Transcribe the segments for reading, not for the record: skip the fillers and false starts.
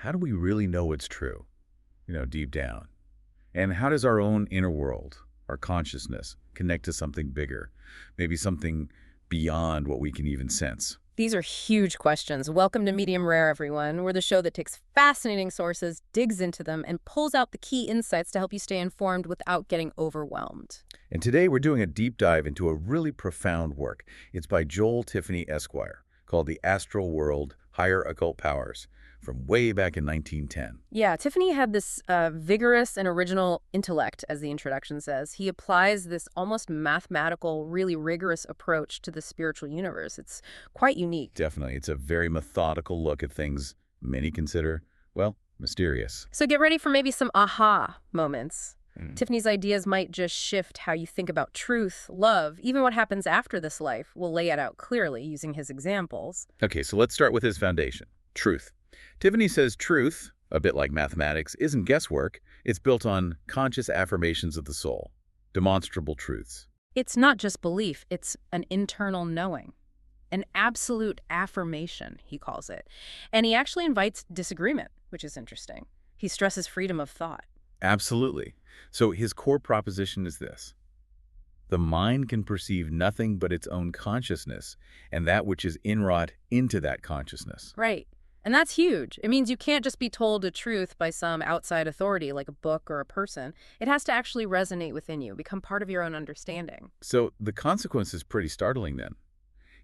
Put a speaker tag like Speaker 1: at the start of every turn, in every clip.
Speaker 1: how do we really know what's true, deep down? And how does our own inner world, our consciousness, connect to something bigger, maybe something beyond what we can even sense?
Speaker 2: These are huge questions. Welcome to Medium Rare, everyone. We're the show that takes fascinating sources, digs into them, and pulls out the key insights to help you stay informed without getting overwhelmed.
Speaker 1: And today we're doing a deep dive into a really profound work. It's by Joel Tiffany Esquire, called The Astral World, Higher Occult Powers, from way back in 1910.
Speaker 2: Yeah, Tiffany had this vigorous and original intellect, as the introduction says. He applies this almost mathematical, really rigorous approach to the spiritual universe. It's quite unique.
Speaker 1: Definitely. It's a very methodical look at things many consider, well, mysterious.
Speaker 2: So get ready for maybe some aha moments. Tiffany's ideas might just shift how you think about truth, love, even what happens after this life. We'll lay it out clearly using his examples.
Speaker 1: Okay, so let's start with his foundation, truth. Tiffany says truth, a bit like mathematics, isn't guesswork. It's built on conscious affirmations of the soul, demonstrable truths.
Speaker 2: It's not just belief, it's an internal knowing. An absolute affirmation, he calls it. And he actually invites disagreement, which is interesting. He stresses freedom of thought.
Speaker 1: Absolutely. So his core proposition is this: the mind can perceive nothing but its own consciousness, and that which is inwrought into that consciousness.
Speaker 2: Right. And that's huge. It means you can't just be told a truth by some outside authority like a book or a person. It has to actually resonate within you, become part of your own understanding.
Speaker 1: So the consequence is pretty startling then.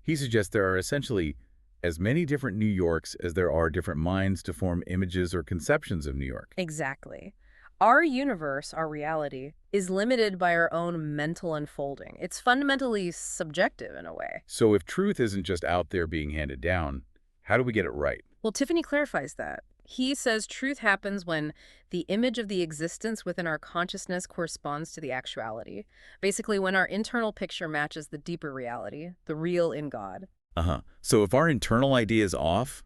Speaker 1: He suggests there are essentially as many different New Yorks as there are different minds to form images or conceptions of New York.
Speaker 2: Exactly. Our universe, our reality, is limited by our own mental unfolding. It's fundamentally subjective in a way.
Speaker 1: So if truth isn't just out there being handed down, how do we get it right?
Speaker 2: Well, Tiffany clarifies that. He says truth happens when the image of the existence within our consciousness corresponds to the actuality. Basically, when our internal picture matches the deeper reality, the real in God.
Speaker 1: So if our internal idea is off,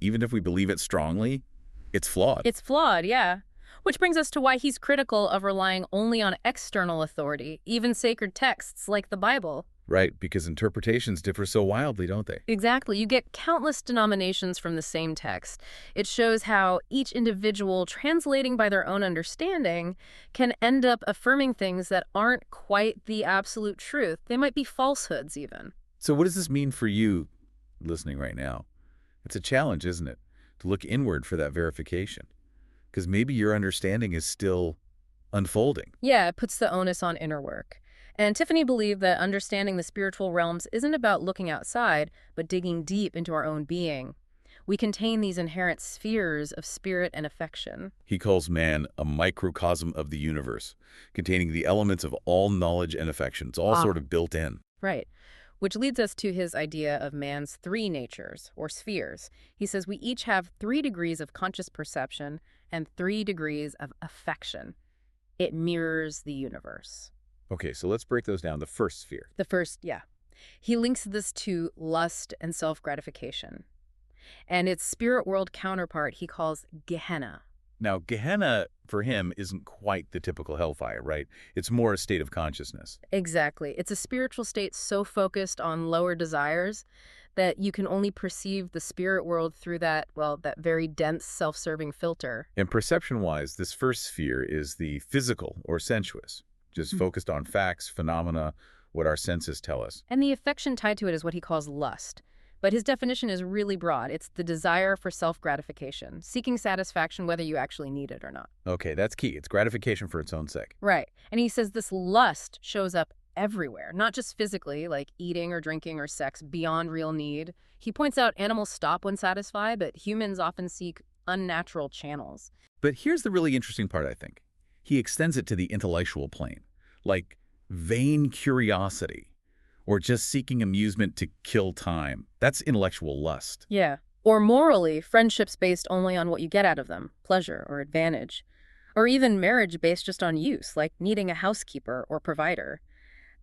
Speaker 1: even if we believe it strongly, it's flawed.
Speaker 2: It's flawed, yeah. Which brings us to why he's critical of relying only on external authority, even sacred texts like the Bible.
Speaker 1: Right, because interpretations differ so wildly, don't they?
Speaker 2: Exactly. You get countless denominations from the same text. It shows how each individual, translating by their own understanding, can end up affirming things that aren't quite the absolute truth. They might be falsehoods, even.
Speaker 1: So what does this mean for you listening right now? It's a challenge, isn't it, to look inward for that verification? Because maybe your understanding is still unfolding.
Speaker 2: Yeah, it puts the onus on inner work. And Tiffany believed that understanding the spiritual realms isn't about looking outside, but digging deep into our own being. We contain these inherent spheres of spirit and affection.
Speaker 1: He calls man a microcosm of the universe, containing the elements of all knowledge and affection. It's all sort of built in.
Speaker 2: Right. Which leads us to his idea of man's three natures, or spheres. He says we each have 3 degrees of conscious perception and 3 degrees of affection. It mirrors the universe.
Speaker 1: Okay, so let's break those down. The first sphere.
Speaker 2: The first, yeah. He links this to lust and self-gratification. And its spirit world counterpart he calls Gehenna.
Speaker 1: Now, Gehenna, for him, isn't quite the typical hellfire, right? It's more a state of consciousness.
Speaker 2: Exactly. It's a spiritual state so focused on lower desires that you can only perceive the spirit world through that, well, that very dense self-serving filter.
Speaker 1: And perception-wise, this first sphere is the physical or sensuous, just focused on facts, phenomena, what our senses tell us.
Speaker 2: And the affection tied to it is what he calls lust. But his definition is really broad. It's the desire for self-gratification, seeking satisfaction whether you actually need it or not.
Speaker 1: Okay, that's key. It's gratification for its own sake.
Speaker 2: Right. And he says this lust shows up everywhere, not just physically, like eating or drinking or sex beyond real need. He points out animals stop when satisfied, but humans often seek unnatural channels.
Speaker 1: But here's the really interesting part, I think. He extends it to the intellectual plane, like vain curiosity, or just seeking amusement to kill time. That's intellectual lust.
Speaker 2: Yeah. Or morally, friendships based only on what you get out of them, pleasure or advantage. Or even marriage based just on use, like needing a housekeeper or provider.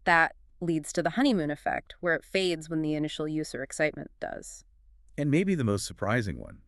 Speaker 2: That leads to the honeymoon effect, where it fades when the initial use or excitement does.
Speaker 1: And maybe the most surprising one.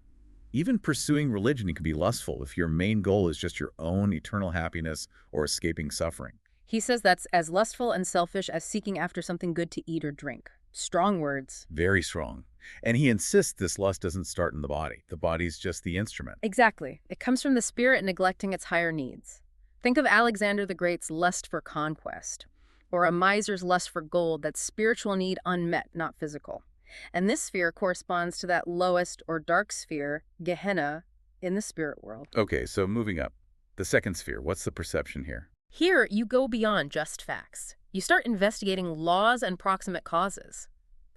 Speaker 1: Even pursuing religion can be lustful if your main goal is just your own eternal happiness or escaping suffering.
Speaker 2: He says that's as lustful and selfish as seeking after something good to eat or drink. Strong words.
Speaker 1: Very strong. And he insists this lust doesn't start in the body. The body's just the instrument.
Speaker 2: Exactly. It comes from the spirit neglecting its higher needs. Think of Alexander the Great's lust for conquest, or a miser's lust for gold, that spiritual need unmet, not physical. And this sphere corresponds to that lowest or dark sphere, Gehenna, in the spirit world.
Speaker 1: Okay, so moving up. The second sphere, what's the perception here?
Speaker 2: Here, you go beyond just facts. You start investigating laws and proximate causes.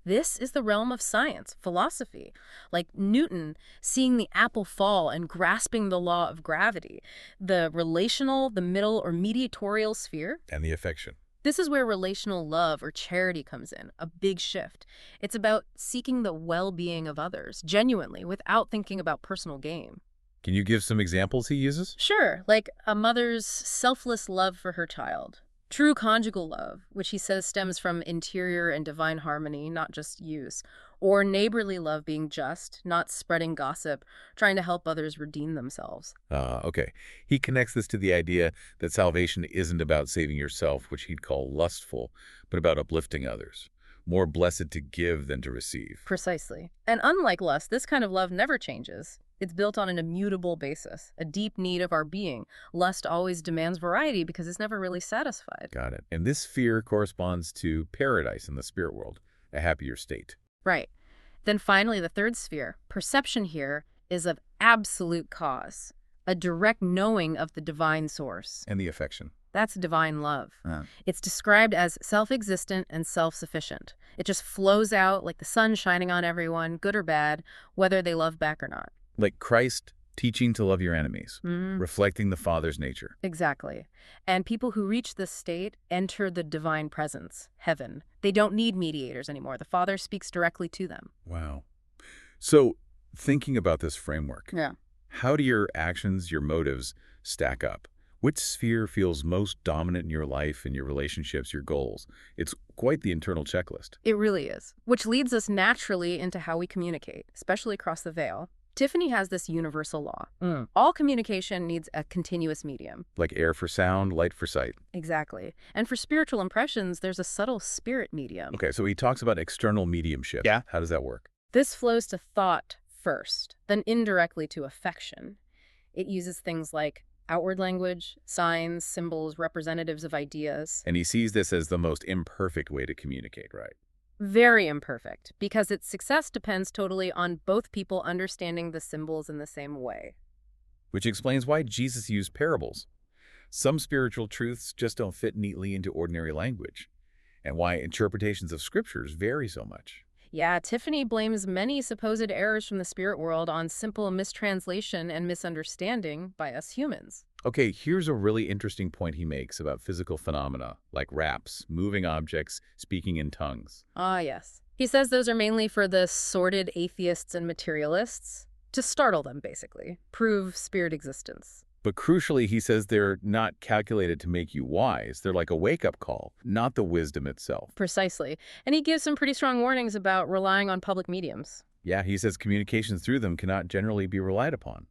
Speaker 2: This is the realm of science, philosophy, like Newton seeing the apple fall and grasping the law of gravity, the relational, the middle or mediatorial sphere.
Speaker 1: And the affection.
Speaker 2: This is where relational love or charity comes in, a big shift. It's about seeking the well-being of others, genuinely, without thinking about personal gain.
Speaker 1: Can you give some examples he uses?
Speaker 2: Sure, like a mother's selfless love for her child. True conjugal love, which he says stems from interior and divine harmony, not just use. Or neighborly love being just, not spreading gossip, trying to help others redeem themselves.
Speaker 1: Okay. He connects this to the idea that salvation isn't about saving yourself, which he'd call lustful, but about uplifting others. More blessed to give than to receive.
Speaker 2: Precisely. And unlike lust, this kind of love never changes. It's built on an immutable basis, a deep need of our being. Lust always demands variety because it's never really satisfied.
Speaker 1: Got it. And this sphere corresponds to paradise in the spirit world, a happier state.
Speaker 2: Right. Then finally, the third sphere, perception here, is of absolute cause, a direct knowing of the divine source.
Speaker 1: And the affection.
Speaker 2: That's divine love. It's described as self-existent and self-sufficient. It just flows out like the sun shining on everyone, good or bad, whether they love back or not.
Speaker 1: Like Christ teaching to love your enemies, reflecting the Father's nature.
Speaker 2: Exactly. And people who reach this state enter the divine presence, heaven. They don't need mediators anymore. The Father speaks directly to them.
Speaker 1: Wow. So, thinking about this framework,
Speaker 2: Yeah.
Speaker 1: how do your actions, your motives stack up? Which sphere feels most dominant in your life, in your relationships, your goals? It's quite the internal checklist.
Speaker 2: It really is. Which leads us naturally into how we communicate, especially across the veil. Tiffany has this universal law. All communication needs a continuous medium.
Speaker 1: Like air for sound, light for sight.
Speaker 2: Exactly. And for spiritual impressions, there's a subtle spirit medium.
Speaker 1: Okay, so he talks about external mediumship.
Speaker 3: Yeah.
Speaker 1: How does that work?
Speaker 2: This flows to thought first, then indirectly to affection. It uses things like outward language, signs, symbols, representatives of ideas.
Speaker 1: And he sees this as the most imperfect way to communicate, right?
Speaker 2: Very imperfect, because its success depends totally on both people understanding the symbols in the same way.
Speaker 1: Which explains why Jesus used parables. Some spiritual truths just don't fit neatly into ordinary language, and why interpretations of scriptures vary so much.
Speaker 2: Yeah, Tiffany blames many supposed errors from the spirit world on simple mistranslation and misunderstanding by us humans.
Speaker 1: Okay, here's a really interesting point he makes about physical phenomena, like raps, moving objects, speaking in tongues.
Speaker 2: Ah, yes. He says those are mainly for the sordid atheists and materialists, to startle them, basically, prove spirit existence.
Speaker 1: But crucially, he says they're not calculated to make you wise. They're like a wake-up call, not the wisdom itself.
Speaker 2: Precisely. And he gives some pretty strong warnings about relying on public mediums.
Speaker 1: Yeah, he says communications through them cannot generally be relied upon.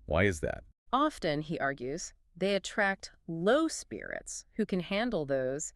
Speaker 1: Why is that?
Speaker 2: Often, he argues, they attract low spirits who can handle those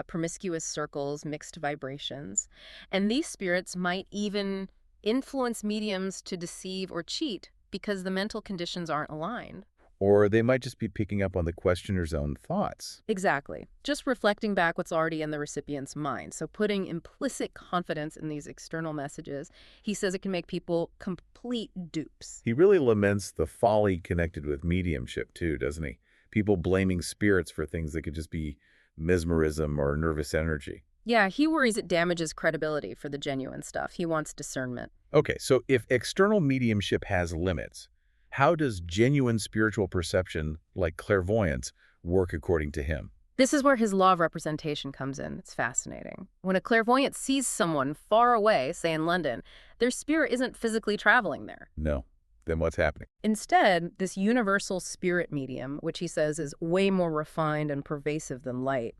Speaker 2: promiscuous circles, mixed vibrations. And these spirits might even influence mediums to deceive or cheat because the mental conditions aren't aligned.
Speaker 1: Or they might just be picking up on the questioner's own thoughts.
Speaker 2: Exactly. Just reflecting back what's already in the recipient's mind. So putting implicit confidence in these external messages, he says it can make people complete dupes.
Speaker 1: He really laments the folly connected with mediumship too, doesn't he? People blaming spirits for things that could just be mesmerism or nervous energy.
Speaker 2: Yeah, he worries it damages credibility for the genuine stuff. He wants discernment.
Speaker 1: Okay, so if external mediumship has limits, how does genuine spiritual perception, like clairvoyance, work according to him?
Speaker 2: This is where his law of representation comes in. It's fascinating. When a clairvoyant sees someone far away, say in London, their spirit isn't physically traveling there.
Speaker 1: No. Then what's happening?
Speaker 2: Instead, this universal spirit medium, which he says is way more refined and pervasive than light,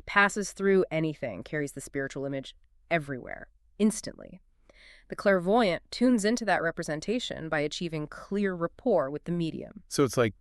Speaker 2: passes through anything, carries the spiritual image everywhere, instantly. The clairvoyant tunes into that representation by achieving clear rapport with the medium.
Speaker 1: So it's like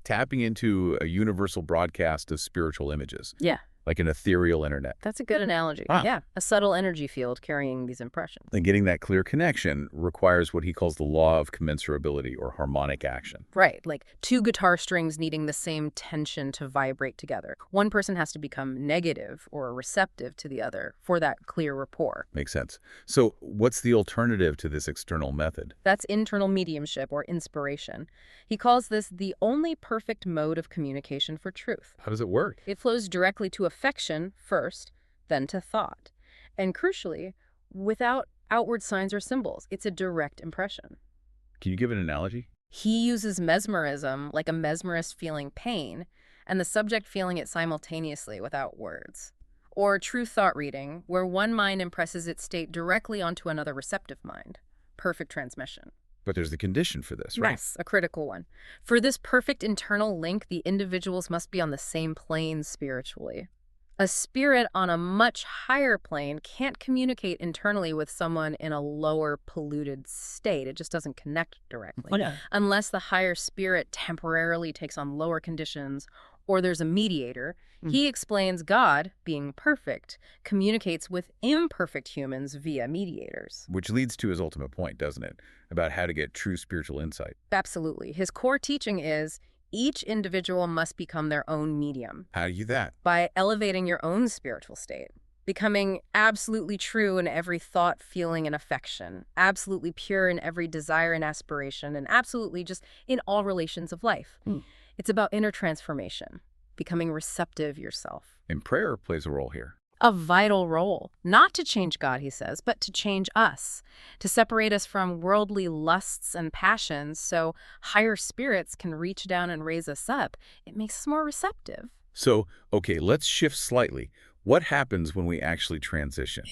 Speaker 1: tapping into a universal broadcast of spiritual images.
Speaker 2: Yeah.
Speaker 1: like an ethereal internet.
Speaker 2: That's a good analogy.
Speaker 1: Ah.
Speaker 2: Yeah, a subtle energy field carrying these impressions.
Speaker 1: And getting that clear connection requires what he calls the law of commensurability or harmonic action.
Speaker 2: Right, like two guitar strings needing the same tension to vibrate together. One person has to become negative or receptive to the other for that clear rapport.
Speaker 1: Makes sense. So what's the alternative to this external method?
Speaker 2: That's internal mediumship or inspiration. He calls this the only perfect mode of communication for truth.
Speaker 1: How does it work?
Speaker 2: It flows directly to affection first, then to thought. And crucially, without outward signs or symbols. It's a direct impression.
Speaker 1: Can you give an analogy?
Speaker 2: He uses mesmerism, like a mesmerist feeling pain, and the subject feeling it simultaneously without words. Or true thought reading, where one mind impresses its state directly onto another receptive mind. Perfect transmission.
Speaker 1: But there's the condition for this, right?
Speaker 2: Yes, a critical one. For this perfect internal link, the individuals must be on the same plane spiritually. A spirit on a much higher plane can't communicate internally with someone in a lower polluted state. It just doesn't connect directly.
Speaker 3: Oh, yeah.
Speaker 2: Unless the higher spirit temporarily takes on lower conditions or there's a mediator. He explains God, being perfect, communicates with imperfect humans via mediators.
Speaker 1: Which leads to his ultimate point, doesn't it? About how to get true spiritual insight.
Speaker 2: Absolutely. His core teaching is each individual must become their own medium
Speaker 1: How do you do that?
Speaker 2: by elevating your own spiritual state, becoming absolutely true in every thought, feeling, and affection, absolutely pure in every desire and aspiration, and absolutely just in all relations of life. It's about inner transformation, becoming receptive yourself.
Speaker 1: And prayer plays a role here.
Speaker 2: A vital role, not to change God, he says, but to change us, to separate us from worldly lusts and passions so higher spirits can reach down and raise us up. It makes us more receptive.
Speaker 1: So, okay, let's shift slightly. What happens when we actually transition?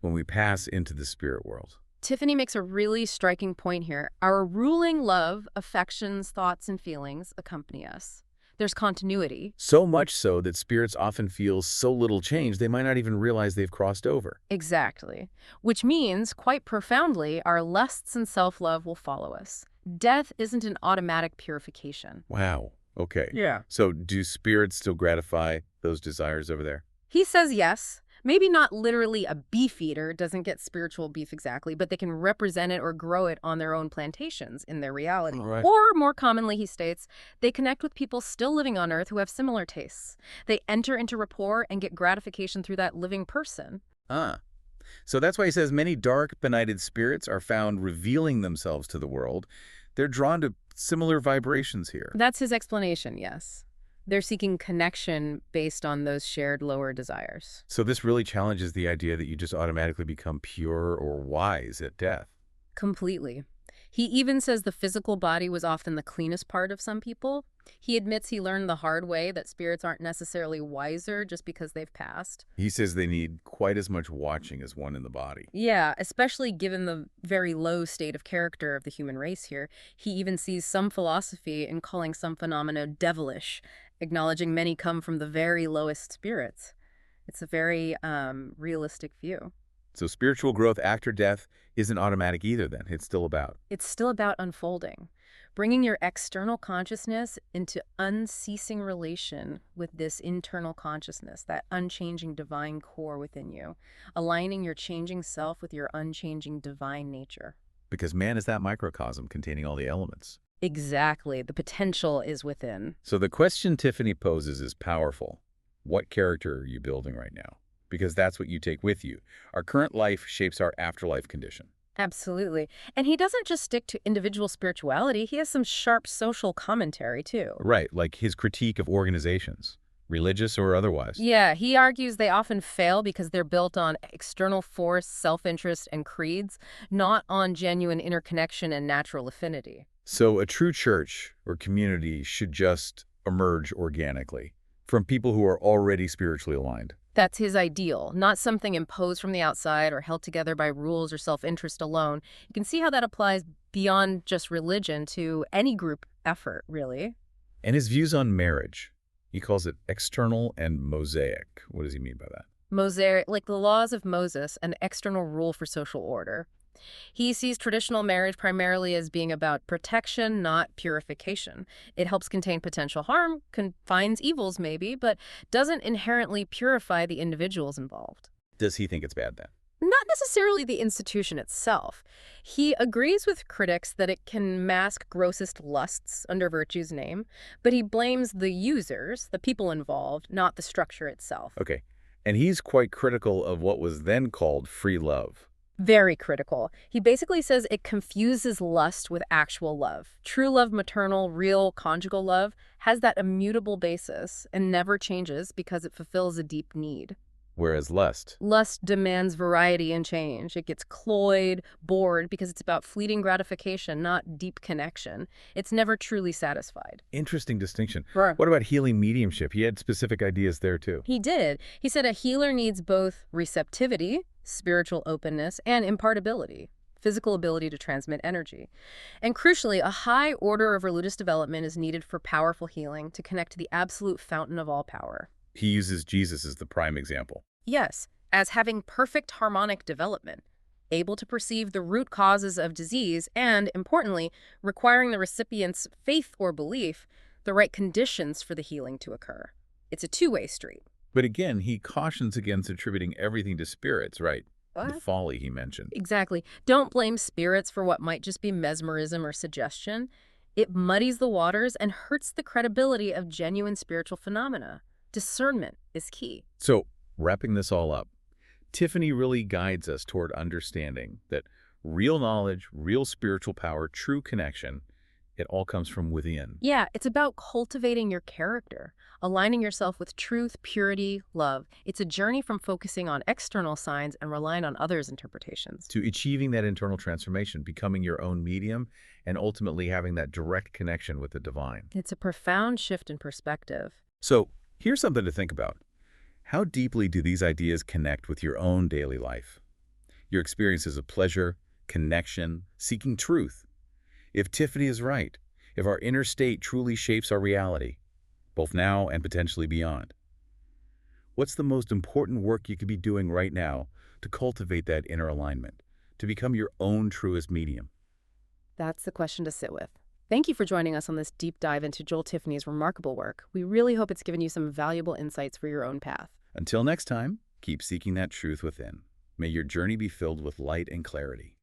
Speaker 1: When we pass into the spirit world?
Speaker 2: Tiffany makes a really striking point here. Our ruling love, affections, thoughts, and feelings accompany us. There's continuity.
Speaker 1: So much so that spirits often feel so little change they might not even realize they've crossed over.
Speaker 2: Exactly. Which means, quite profoundly, our lusts and self-love will follow us. Death isn't an automatic purification.
Speaker 1: Wow. Okay.
Speaker 3: Yeah.
Speaker 1: So do spirits still gratify those desires over there?
Speaker 2: He says yes. Maybe not literally a beef eater doesn't get spiritual beef exactly, but they can represent it or grow it on their own plantations in their reality.
Speaker 1: Right.
Speaker 2: Or, more commonly, he states, they connect with people still living on Earth who have similar tastes. They enter into rapport and get gratification through that living person.
Speaker 1: So that's why he says many dark, benighted spirits are found revealing themselves to the world. They're drawn to similar vibrations here.
Speaker 2: That's his explanation, yes. They're seeking connection based on those shared lower desires.
Speaker 1: So this really challenges the idea that you just automatically become pure or wise at death.
Speaker 2: Completely. He even says the physical body was often the cleanest part of some people. He admits he learned the hard way that spirits aren't necessarily wiser just because they've passed.
Speaker 1: He says they need quite as much watching as one in the body.
Speaker 2: Yeah, especially given the very low state of character of the human race here. He even sees some philosophy in calling some phenomena devilish, acknowledging many come from the very lowest spirits. It's a very realistic view.
Speaker 1: So spiritual growth after death isn't automatic either then. It's still about.
Speaker 2: It's still about unfolding, bringing your external consciousness into unceasing relation with this internal consciousness, that unchanging divine core within you, aligning your changing self with your unchanging divine nature.
Speaker 1: Because man is that microcosm containing all the elements.
Speaker 2: Exactly. The potential is within.
Speaker 1: So the question Tiffany poses is powerful. What character are you building right now? Because that's what you take with you. Our current life shapes our afterlife condition.
Speaker 2: Absolutely. And he doesn't just stick to individual spirituality. He has some sharp social commentary, too.
Speaker 1: Right, like his critique of organizations, religious or otherwise.
Speaker 2: Yeah, he argues they often fail because they're built on external force, self-interest, and creeds, not on genuine interconnection and natural affinity.
Speaker 1: So a true church or community should just emerge organically from people who are already spiritually aligned.
Speaker 2: That's his ideal, not something imposed from the outside or held together by rules or self-interest alone. You can see how that applies beyond just religion to any group effort, really.
Speaker 1: And his views on marriage, he calls it external and mosaic. What does he mean by that?
Speaker 2: Mosaic, like the laws of Moses, an external rule for social order. He sees traditional marriage primarily as being about protection, not purification. It helps contain potential harm, confines evils maybe, but doesn't inherently purify the individuals involved.
Speaker 1: Does he think it's bad then?
Speaker 2: Not necessarily the institution itself. He agrees with critics that it can mask grossest lusts under virtue's name, but he blames the users, the people involved, not the structure itself.
Speaker 1: Okay. And he's quite critical of what was then called free love.
Speaker 2: Very critical. He basically says it confuses lust with actual love. True love, maternal, real conjugal love, has that immutable basis and never changes because it fulfills a deep need.
Speaker 1: Whereas lust.
Speaker 2: Lust demands variety and change. It gets cloyed, bored, because it's about fleeting gratification, not deep connection. It's never truly satisfied.
Speaker 1: Interesting distinction.
Speaker 2: Sure.
Speaker 1: What about healing mediumship? He had specific ideas there too.
Speaker 2: He did. He said a healer needs both receptivity, spiritual openness, and impartibility, physical ability to transmit energy. And crucially, a high order of religious development is needed for powerful healing to connect to the absolute fountain of all power.
Speaker 1: He uses Jesus as the prime example.
Speaker 2: Yes, as having perfect harmonic development, able to perceive the root causes of disease and, importantly, requiring the recipient's faith or belief the right conditions for the healing to occur. It's a two-way street.
Speaker 1: But again, he cautions against attributing everything to spirits, right? The
Speaker 2: What?
Speaker 1: folly he mentioned.
Speaker 2: Exactly. Don't blame spirits for what might just be mesmerism or suggestion. It muddies the waters and hurts the credibility of genuine spiritual phenomena. Discernment is key.
Speaker 1: So, wrapping this all up, Tiffany really guides us toward understanding that real knowledge, real spiritual power, true connection, it all comes from within.
Speaker 2: Yeah, it's about cultivating your character, aligning yourself with truth, purity, love. It's a journey from focusing on external signs and relying on others' interpretations.
Speaker 1: To achieving that internal transformation, becoming your own medium, and ultimately having that direct connection with the divine.
Speaker 2: It's a profound shift in perspective.
Speaker 1: So, here's something to think about. How deeply do these ideas connect with your own daily life? Your experiences of pleasure, connection, seeking truth? If Tiffany is right, if our inner state truly shapes our reality, both now and potentially beyond, what's the most important work you could be doing right now to cultivate that inner alignment, to become your own truest medium?
Speaker 2: That's the question to sit with. Thank you for joining us on this deep dive into Joel Tiffany's remarkable work. We really hope it's given you some valuable insights for your own path.
Speaker 1: Until next time, keep seeking that truth within. May your journey be filled with light and clarity.